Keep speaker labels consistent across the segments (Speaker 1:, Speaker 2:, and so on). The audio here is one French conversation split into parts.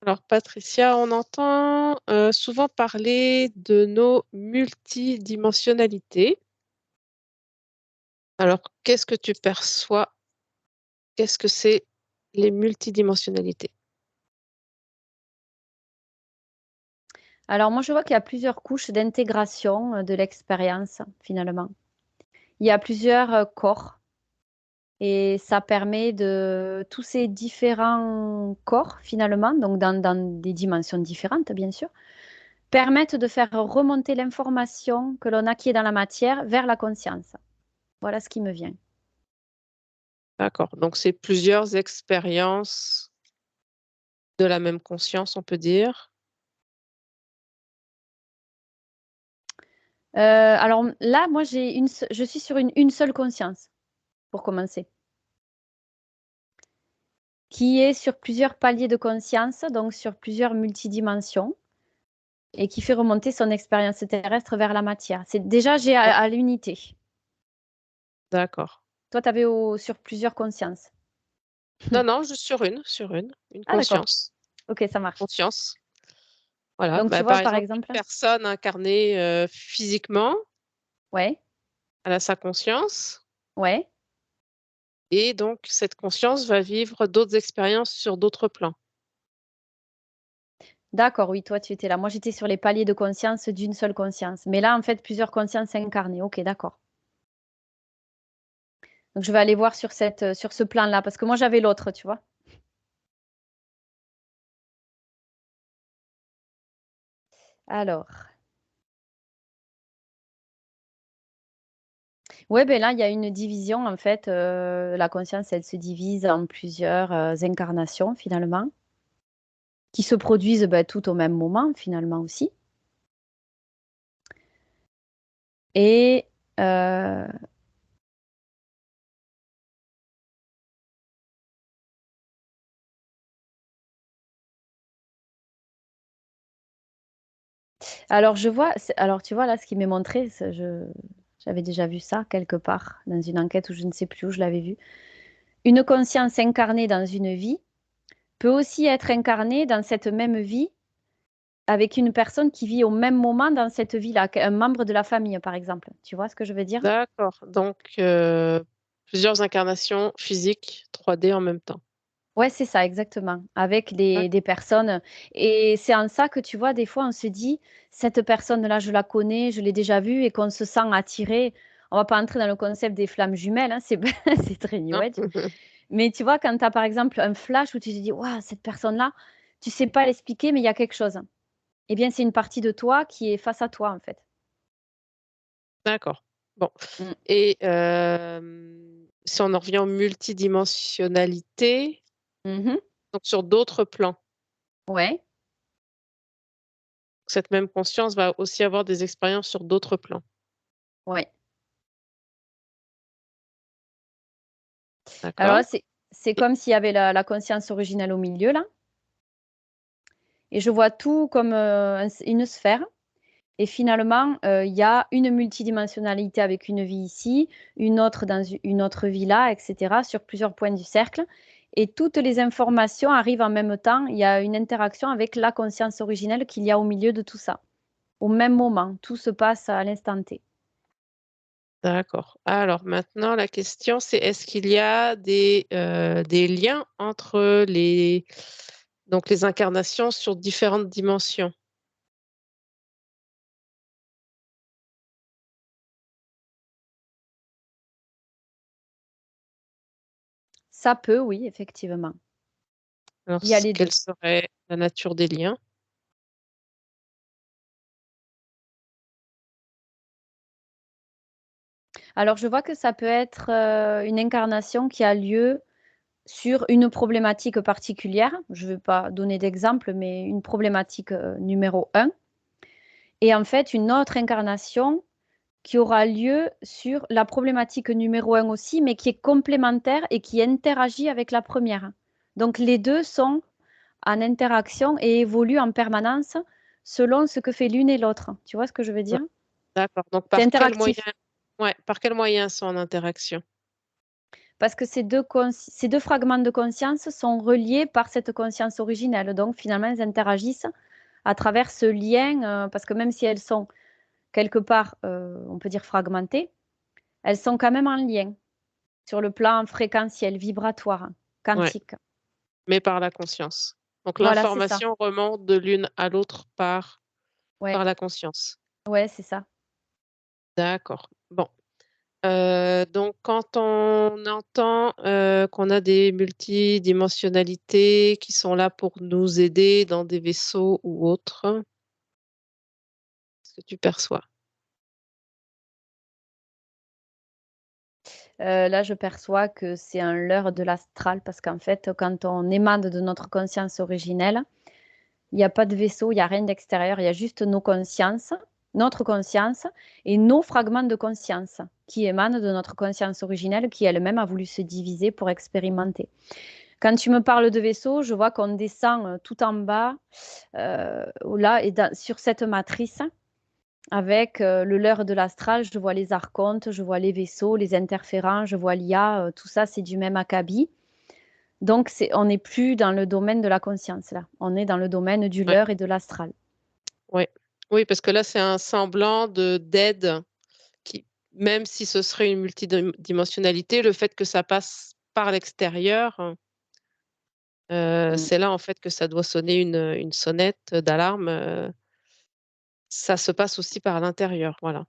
Speaker 1: Alors, Patricia, on entend souvent parler de nos multidimensionnalités. Alors, qu'est-ce que tu perçois? Qu'est-ce que c'est les multidimensionnalités?
Speaker 2: Alors moi, je vois qu'il y a plusieurs couches d'intégration de l'expérience, finalement. Il y a plusieurs corps et ça permet de tous ces différents corps, finalement, donc dans des dimensions différentes, bien sûr, permettent de faire remonter l'information que l'on acquiert dans la matière vers la conscience. Voilà ce qui me vient.
Speaker 1: D'accord. Donc, c'est plusieurs expériences de la même conscience, on peut dire.
Speaker 2: Alors là, moi, je suis sur une seule conscience, pour commencer, qui est sur plusieurs paliers de conscience, donc sur plusieurs multidimensions, et qui fait remonter son expérience terrestre vers la matière. C'est déjà, j'ai
Speaker 1: Ouais.
Speaker 2: à l'unité.
Speaker 1: D'accord.
Speaker 2: Toi, tu avais sur plusieurs consciences.
Speaker 1: Non, non, juste sur une
Speaker 2: Ah, d'accord.
Speaker 1: conscience.
Speaker 2: Ok, ça marche.
Speaker 1: Conscience. Voilà.
Speaker 2: Donc, tu
Speaker 1: Bah,
Speaker 2: vois,
Speaker 1: par
Speaker 2: par
Speaker 1: exemple, une
Speaker 2: exemple,
Speaker 1: personne incarnée physiquement,
Speaker 2: ouais,
Speaker 1: elle a sa conscience.
Speaker 2: ouais,
Speaker 1: Et donc, cette conscience va vivre d'autres expériences sur d'autres plans.
Speaker 2: d'accord, oui, toi, tu étais là. Moi, j'étais sur les paliers de conscience d'une seule conscience. Mais là, en fait, plusieurs consciences incarnées. Ok, d'accord. Donc, je vais aller voir sur ce plan-là, parce que moi, j'avais l'autre, tu vois. Alors, ouais, ben là, il y a une division, en fait. La conscience, elle se divise en plusieurs incarnations, finalement, qui se produisent ben, tout au même moment, finalement aussi. Et alors, alors tu vois là, ce qui m'est montré, j'avais déjà vu ça quelque part dans une enquête où je ne sais plus où je l'avais vu. Une conscience incarnée dans une vie peut aussi être incarnée dans cette même vie avec une personne qui vit au même moment dans cette vie-là, un membre de la famille, par exemple. Tu vois ce que je veux dire?
Speaker 1: D'accord. Donc, plusieurs incarnations physiques 3D en même temps.
Speaker 2: Ouais, c'est ça, exactement. Avec
Speaker 1: Ouais.
Speaker 2: des personnes. Et c'est en ça que tu vois, des fois, on se dit, cette personne-là, je la connais, je l'ai déjà vue et qu'on se sent attiré. On va pas entrer dans le concept des flammes jumelles, hein, c'est c'est très New
Speaker 1: Non.
Speaker 2: Age. Mais tu vois, quand tu as par exemple un flash où tu te dis, waouh, cette personne-là, tu sais pas l'expliquer, mais il y a quelque chose. Eh bien, c'est une partie de toi qui est face à toi, en fait.
Speaker 1: D'accord. Bon.
Speaker 2: Mm.
Speaker 1: Et si on en revient aux multidimensionnalités,
Speaker 2: Mhm.
Speaker 1: donc sur d'autres plans,
Speaker 2: Ouais,
Speaker 1: cette même conscience va aussi avoir des expériences sur d'autres plans.
Speaker 2: ouais. Alors là,
Speaker 1: D'accord?
Speaker 2: c'est
Speaker 1: Et-
Speaker 2: comme s'il y avait la conscience originelle au milieu, là. Et je vois tout comme une sphère. Et finalement, il y a une multidimensionnalité avec une vie ici, une autre dans une autre vie là, etc., sur plusieurs points du cercle. Et toutes les informations arrivent en même temps. Il y a une interaction avec la conscience originelle qu'il y a au milieu de tout ça. Au même moment, tout se passe à l'instant T.
Speaker 1: D'accord. Alors maintenant, la question, c'est est-ce qu'il y a des liens entre donc les incarnations sur différentes dimensions?
Speaker 2: Ça peut, oui, effectivement.
Speaker 1: Alors,
Speaker 2: Il y a les deux.
Speaker 1: quelle serait la nature des liens?
Speaker 2: Alors, je vois que ça peut être une incarnation qui a lieu sur une problématique particulière. Je ne vais pas donner d'exemple, mais une problématique numéro un. Et en fait, une autre incarnation qui aura lieu sur la problématique numéro un aussi, mais qui est complémentaire et qui interagit avec la première. Donc, les deux sont en interaction et évoluent en permanence selon ce que fait l'une et l'autre. Tu vois ce que je veux
Speaker 1: Ouais,
Speaker 2: dire?
Speaker 1: d'accord. Donc,
Speaker 2: C'est
Speaker 1: par quel moyen,
Speaker 2: interactif.
Speaker 1: ouais, par quel moyen sont en interaction?
Speaker 2: parce que ces deux fragments de conscience sont reliés par cette conscience originelle. Donc, finalement, elles interagissent à travers ce lien, parce que même si elles sont quelque part, on peut dire fragmentées, elles sont quand même en lien sur le plan fréquentiel, vibratoire,
Speaker 1: Ouais,
Speaker 2: quantique.
Speaker 1: mais par la conscience. Donc
Speaker 2: Voilà, c'est ça.
Speaker 1: l'information remonte de l'une à l'autre
Speaker 2: Ouais,
Speaker 1: par la conscience.
Speaker 2: ouais, c'est ça.
Speaker 1: D'accord. Bon. Donc quand on entend, qu'on a des multidimensionnalités qui sont là pour nous aider dans des vaisseaux ou autres, qu'est-ce que tu perçois?
Speaker 2: Là, je perçois que c'est un leurre de l'astral parce qu'en fait, quand on émane de notre conscience originelle, il n'y a pas de vaisseau, il n'y a rien d'extérieur, il y a juste nos consciences, notre conscience et nos fragments de conscience qui émanent de notre conscience originelle qui elle-même a voulu se diviser pour expérimenter. Quand tu me parles de vaisseau, je vois qu'on descend tout en bas, là, et sur cette matrice, avec le leurre de l'astral, je vois les archontes, je vois les vaisseaux, les interférents, je vois l'IA, tout ça, c'est du même acabit. Donc, on n'est plus dans le domaine de la conscience, là. On est dans le domaine du
Speaker 1: Ouais,
Speaker 2: leurre et de l'astral.
Speaker 1: ouais. Oui, parce que là, c'est un semblant d'aide qui, même si ce serait une multidimensionnalité, le fait que ça passe par l'extérieur,
Speaker 2: Mm.
Speaker 1: c'est là en fait que ça doit sonner une sonnette d'alarme. Ça se passe aussi par l'intérieur, voilà.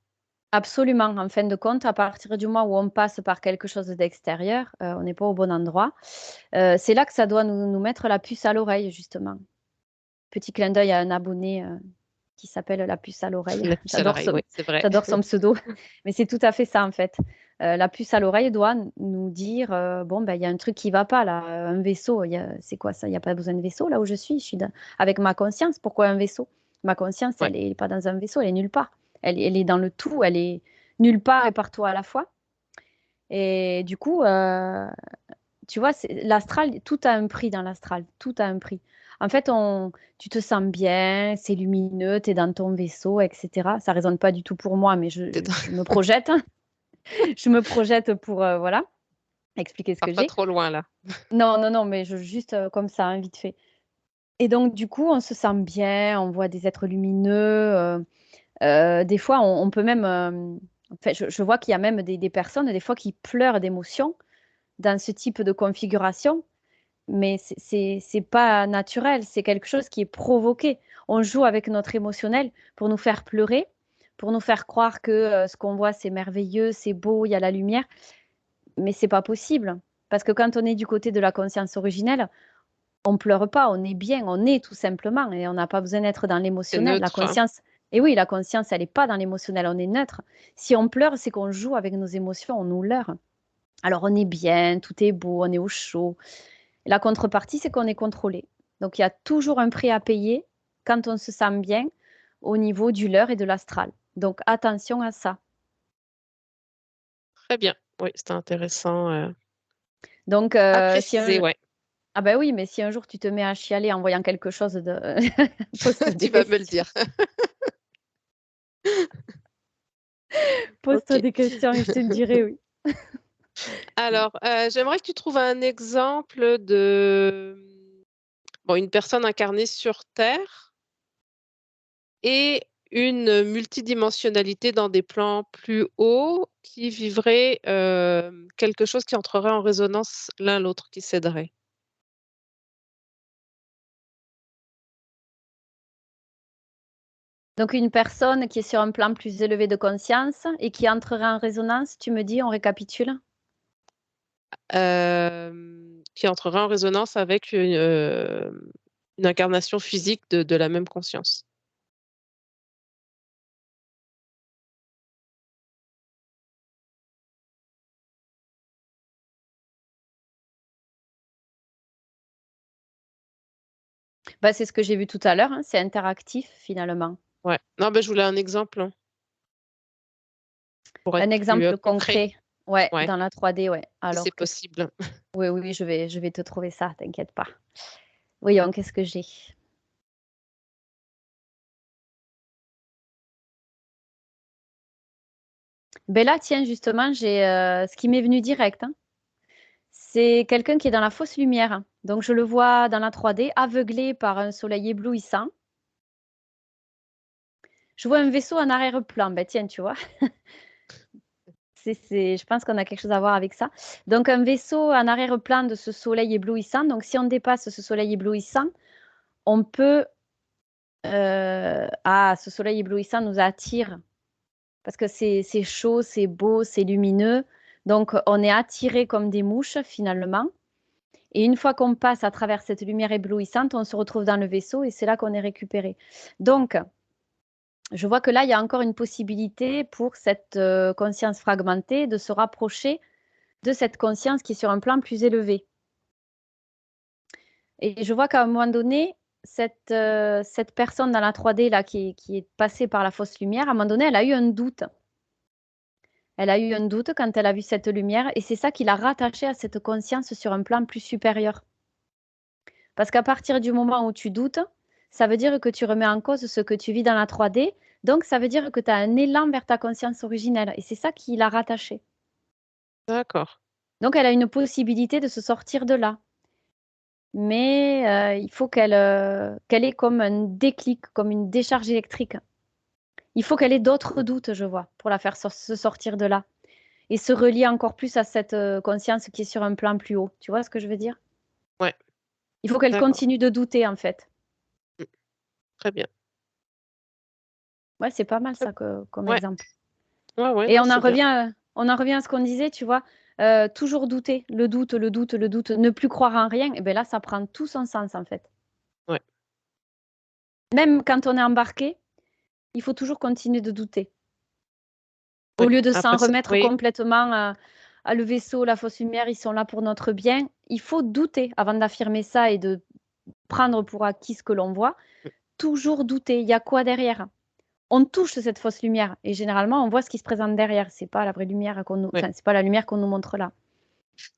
Speaker 2: Absolument. En fin de compte, à partir du moment où on passe par quelque chose d'extérieur, on n'est pas au bon endroit. C'est là que ça doit nous mettre la puce à l'oreille, justement. Petit clin d'œil à un abonné qui s'appelle La puce à l'oreille.
Speaker 1: La puce à l'oreille, oui, c'est vrai.
Speaker 2: J'adore son pseudo, mais c'est tout à fait ça en fait. La puce à l'oreille doit nous dire bon, ben, il y a un truc qui ne va pas là, un vaisseau, c'est quoi ça? Il n'y a pas besoin de vaisseau là où je suis. Avec ma conscience. Pourquoi un vaisseau? Ma conscience,
Speaker 1: Ouais.
Speaker 2: elle n'est pas dans un vaisseau, elle est nulle part. Elle est dans le tout, elle est nulle part et partout à la fois. Et du coup, tu vois, l'astral, tout a un prix dans l'astral, tout a un prix. En fait, tu te sens bien, c'est lumineux, tu es dans ton vaisseau, etc. Ça résonne pas du tout pour moi, mais
Speaker 1: C'est
Speaker 2: je me projette. Je me projette pour, voilà, expliquer ce que
Speaker 1: pas
Speaker 2: j'ai.
Speaker 1: trop loin là.
Speaker 2: Non, non, non, mais juste comme ça, hein, vite fait. Et donc, du coup, on se sent bien, on voit des êtres lumineux. Des fois, on peut même... enfin, je vois qu'il y a même des personnes, des fois, qui pleurent d'émotion dans ce type de configuration. Mais c'est pas naturel, c'est quelque chose qui est provoqué. On joue avec notre émotionnel pour nous faire pleurer, pour nous faire croire que ce qu'on voit, c'est merveilleux, c'est beau, il y a la lumière, mais c'est pas possible. Parce que quand on est du côté de la conscience originelle, on pleure pas, on est bien, on est tout simplement, et on n'a pas besoin d'être dans
Speaker 1: C'est
Speaker 2: l'émotionnel. La
Speaker 1: neutre.
Speaker 2: conscience, et oui, la conscience, elle n'est pas dans l'émotionnel, on est neutre. Si on pleure, c'est qu'on joue avec nos émotions, on nous leurre. Alors on est bien, tout est beau, on est au chaud. La contrepartie, c'est qu'on est contrôlé. Donc, il y a toujours un prix à payer quand on se sent bien au niveau du leurre et de l'astral. Donc, attention à ça.
Speaker 1: Très bien. Oui, c'était intéressant,
Speaker 2: Donc,
Speaker 1: à préciser, ouais.
Speaker 2: ah ben oui, mais si un jour tu te mets à chialer en voyant quelque chose de... pose-toi des
Speaker 1: Tu vas me le
Speaker 2: questions.
Speaker 1: dire.
Speaker 2: Pose-toi
Speaker 1: OK.
Speaker 2: des questions et je te le dirai, oui.
Speaker 1: Alors, j'aimerais que tu trouves un exemple de, bon, une personne incarnée sur Terre et une multidimensionnalité dans des plans plus hauts qui vivraient, quelque chose qui entrerait en résonance l'un l'autre, qui s'aiderait.
Speaker 2: Donc, une personne qui est sur un plan plus élevé de conscience et qui entrerait en résonance, tu me dis, on récapitule?
Speaker 1: Qui entrerait en résonance avec une incarnation physique de la même conscience.
Speaker 2: Bah, c'est ce que j'ai vu tout à l'heure, hein, c'est interactif finalement.
Speaker 1: Ouais. Non, ben, je voulais un exemple, hein, pour être
Speaker 2: Un
Speaker 1: plus,
Speaker 2: exemple
Speaker 1: concret.
Speaker 2: concret, ouais,
Speaker 1: Ouais,
Speaker 2: dans la 3D, ouais.
Speaker 1: si c'est
Speaker 2: Alors,
Speaker 1: possible.
Speaker 2: oui, oui, oui, je vais te trouver ça, t'inquiète pas. Voyons, qu'est-ce que j'ai? Ben là, tiens, justement, j'ai ce qui m'est venu direct, hein. C'est quelqu'un qui est dans la fausse lumière. Donc, je le vois dans la 3D, aveuglé par un soleil éblouissant. Je vois un vaisseau en arrière-plan. Ben, tiens, tu vois. Je pense qu'on a quelque chose à voir avec ça. Donc, un vaisseau en arrière-plan de ce soleil éblouissant. Donc, si on dépasse ce soleil éblouissant, on peut... ce soleil éblouissant nous attire parce que c'est chaud, c'est beau, c'est lumineux. Donc, on est attiré comme des mouches, finalement. Et une fois qu'on passe à travers cette lumière éblouissante, on se retrouve dans le vaisseau et c'est là qu'on est récupéré. Donc, je vois que là, il y a encore une possibilité pour cette conscience fragmentée de se rapprocher de cette conscience qui est sur un plan plus élevé. Et je vois qu'à un moment donné, cette personne dans la 3D là, qui est passée par la fausse lumière, à un moment donné, elle a eu un doute. Elle a eu un doute quand elle a vu cette lumière et c'est ça qui l'a rattachée à cette conscience sur un plan plus supérieur. Parce qu'à partir du moment où tu doutes, ça veut dire que tu remets en cause ce que tu vis dans la 3D. Donc, ça veut dire que tu as un élan vers ta conscience originelle. Et c'est ça qui l'a rattachée.
Speaker 1: D'accord.
Speaker 2: Donc, elle a une possibilité de se sortir de là. Mais il faut qu'elle ait comme un déclic, comme une décharge électrique. Il faut qu'elle ait d'autres doutes, je vois, pour la faire se sortir de là. Et se relier encore plus à cette conscience qui est sur un plan plus haut. Tu vois ce que je veux dire?
Speaker 1: Ouais,
Speaker 2: Il faut qu'elle
Speaker 1: d'accord.
Speaker 2: continue de douter, en fait.
Speaker 1: Mmh. Très bien.
Speaker 2: Ouais, c'est pas mal
Speaker 1: Très
Speaker 2: ça comme
Speaker 1: ouais.
Speaker 2: exemple.
Speaker 1: Ouais, ouais,
Speaker 2: Et
Speaker 1: non, c'est bien.
Speaker 2: on en revient à ce qu'on disait, tu vois, toujours douter, le doute, le doute, le doute, ne plus croire en rien, et bien là, ça prend tout son sens en fait.
Speaker 1: Ouais,
Speaker 2: Même quand on est embarqué, il faut toujours continuer de douter. Au
Speaker 1: ouais.
Speaker 2: lieu de s'en
Speaker 1: Après ça
Speaker 2: remettre
Speaker 1: oui,
Speaker 2: complètement à le vaisseau, la fausse lumière, ils sont là pour notre bien. Il faut douter avant d'affirmer ça et de prendre pour acquis ce que l'on voit.
Speaker 1: mmh,
Speaker 2: Toujours douter. Il y a quoi derrière? On touche cette fausse lumière et généralement, on voit ce qui se présente derrière. C'est pas la vraie lumière
Speaker 1: ouais.
Speaker 2: enfin, c'est pas la lumière qu'on nous montre là.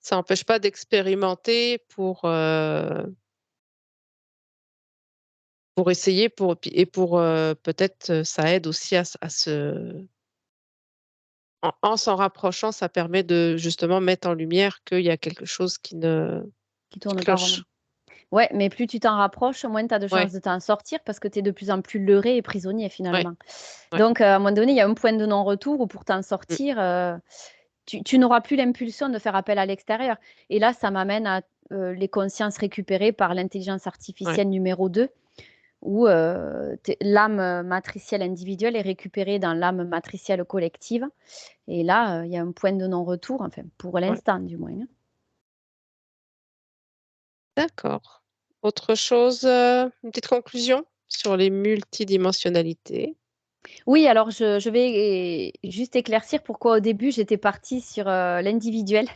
Speaker 1: Ça n'empêche pas d'expérimenter pour essayer pour, peut-être, ça aide aussi à se en s'en rapprochant, ça permet de justement mettre en lumière qu'il y a quelque chose
Speaker 2: Qui
Speaker 1: qui
Speaker 2: tourne pas rond.
Speaker 1: cloche.
Speaker 2: Ouais, mais plus tu t'en rapproches, moins tu as de
Speaker 1: Ouais,
Speaker 2: chances de t'en sortir parce que tu es de plus en plus leurré et prisonnier
Speaker 1: ouais,
Speaker 2: finalement.
Speaker 1: ouais.
Speaker 2: Donc, à un moment donné, il y a un point de non-retour où pour t'en
Speaker 1: Mmh,
Speaker 2: sortir, tu n'auras plus l'impulsion de faire appel à l'extérieur. Et là, ça m'amène à les consciences récupérées par l'intelligence
Speaker 1: ouais,
Speaker 2: artificielle numéro 2, où l'âme matricielle individuelle est récupérée dans l'âme matricielle collective. Et là, il y a un point de non-retour, enfin, pour
Speaker 1: ouais.
Speaker 2: l'instant du moins, hein.
Speaker 1: D'accord. Autre chose, une petite conclusion sur les multidimensionnalités?
Speaker 2: Oui, alors je vais juste éclaircir pourquoi au début j'étais partie sur l'individuel,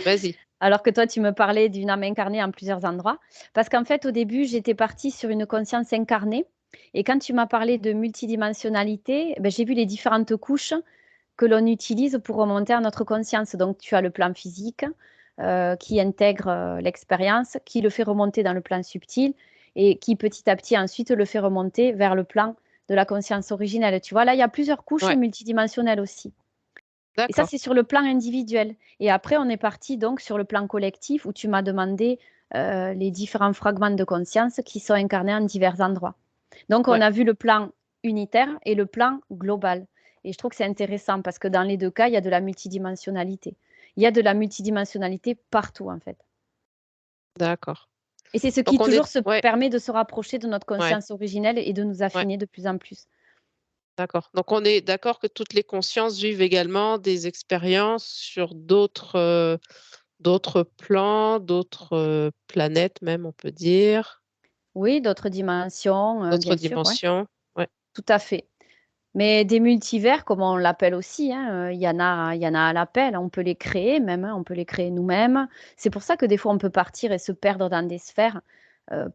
Speaker 1: Vas-y.
Speaker 2: alors que toi tu me parlais d'une âme incarnée en plusieurs endroits. Parce qu'en fait, au début, j'étais partie sur une conscience incarnée. Et quand tu m'as parlé de multidimensionnalité, ben, j'ai vu les différentes couches que l'on utilise pour remonter à notre conscience. Donc, tu as le plan physique qui intègre l'expérience, qui le fait remonter dans le plan subtil et qui petit à petit ensuite le fait remonter vers le plan de la conscience originelle. Tu vois, là, il y a plusieurs couches
Speaker 1: Ouais,
Speaker 2: multidimensionnelles aussi. Et ça,
Speaker 1: d'accord.
Speaker 2: c'est sur le plan individuel. Et après, on est parti donc sur le plan collectif où tu m'as demandé les différents fragments de conscience qui sont incarnés en divers endroits. Donc, on
Speaker 1: Ouais,
Speaker 2: a vu le plan unitaire et le plan global. Et je trouve que c'est intéressant parce que dans les deux cas, il y a de la multidimensionnalité. Il y a de la multidimensionnalité partout, en fait.
Speaker 1: d'accord.
Speaker 2: Et c'est ce qui
Speaker 1: Donc on
Speaker 2: toujours
Speaker 1: est
Speaker 2: se
Speaker 1: ouais,
Speaker 2: permet de se rapprocher de notre
Speaker 1: ouais,
Speaker 2: conscience originelle et de nous
Speaker 1: ouais,
Speaker 2: affiner de plus en plus.
Speaker 1: d'accord. Donc on est d'accord que toutes les consciences vivent également des expériences sur d'autres plans, d'autres, planètes même, on peut dire,
Speaker 2: Oui, d'autres dimensions,
Speaker 1: d'autres
Speaker 2: bien sûr, ouais,
Speaker 1: dimensions. Ouais,
Speaker 2: tout à fait. Mais des multivers, comme on l'appelle aussi, hein, il y en a à l'appel, on peut les créer même, hein, on peut les créer nous-mêmes. C'est pour ça que des fois on peut partir et se perdre dans des sphères.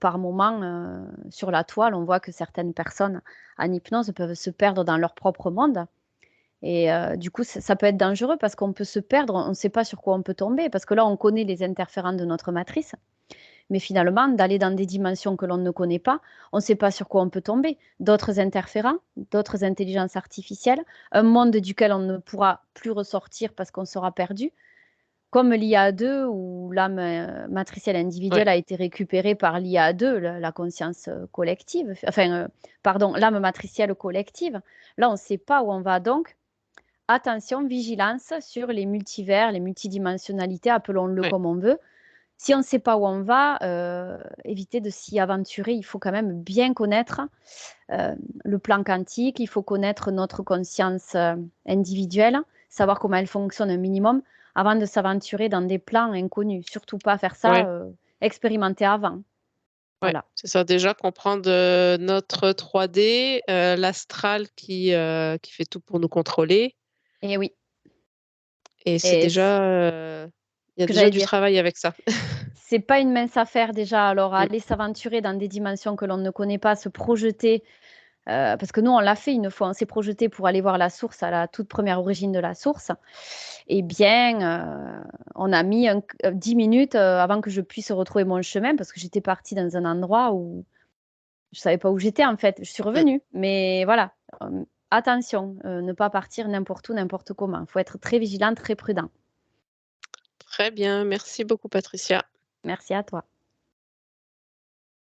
Speaker 2: Par moment, sur la toile, on voit que certaines personnes en hypnose peuvent se perdre dans leur propre monde. Et du coup, ça peut être dangereux parce qu'on peut se perdre, on ne sait pas sur quoi on peut tomber, parce que là, on connaît les interférents de notre matrice. Mais finalement, d'aller dans des dimensions que l'on ne connaît pas, on ne sait pas sur quoi on peut tomber. D'autres interférents, d'autres intelligences artificielles, un monde duquel on ne pourra plus ressortir parce qu'on sera perdu. comme l'IA2 où l'âme, matricielle
Speaker 1: Ouais,
Speaker 2: individuelle a été récupérée par l'IA2, la conscience, collective, enfin, pardon, l'âme matricielle collective. Là, on ne sait pas où on va donc attention, vigilance sur les multivers, les multidimensionnalités, appelons-le
Speaker 1: ouais,
Speaker 2: comme on veut. Si on ne sait pas où on va, éviter de s'y aventurer. Il faut quand même bien connaître le plan quantique, il faut connaître notre conscience individuelle, savoir comment elle fonctionne un minimum avant de s'aventurer dans des plans inconnus. Surtout pas faire ça,
Speaker 1: ouais,
Speaker 2: expérimenter avant.
Speaker 1: ouais.
Speaker 2: Voilà.
Speaker 1: C'est ça, déjà comprendre notre 3D, l'astral qui fait tout pour nous contrôler.
Speaker 2: Et oui,
Speaker 1: Et c'est
Speaker 2: et
Speaker 1: déjà, il y
Speaker 2: ce
Speaker 1: a
Speaker 2: que
Speaker 1: déjà
Speaker 2: j'allais
Speaker 1: du
Speaker 2: dire.
Speaker 1: travail avec ça.
Speaker 2: C'est pas une mince affaire déjà. Alors
Speaker 1: Mm.
Speaker 2: aller s'aventurer dans des dimensions que l'on ne connaît pas, se projeter. Parce que nous, on l'a fait une fois, on s'est projeté pour aller voir la source, à la toute première origine de la source. Eh bien, on a mis 10 minutes avant que je puisse retrouver mon chemin parce que j'étais partie dans un endroit où je ne savais pas où j'étais en fait. Je suis
Speaker 1: Mm.
Speaker 2: revenue. Mais voilà, attention, ne pas partir n'importe où, n'importe comment. Il faut être très vigilant, très prudent.
Speaker 1: Très bien, merci beaucoup Patricia.
Speaker 2: Merci à toi.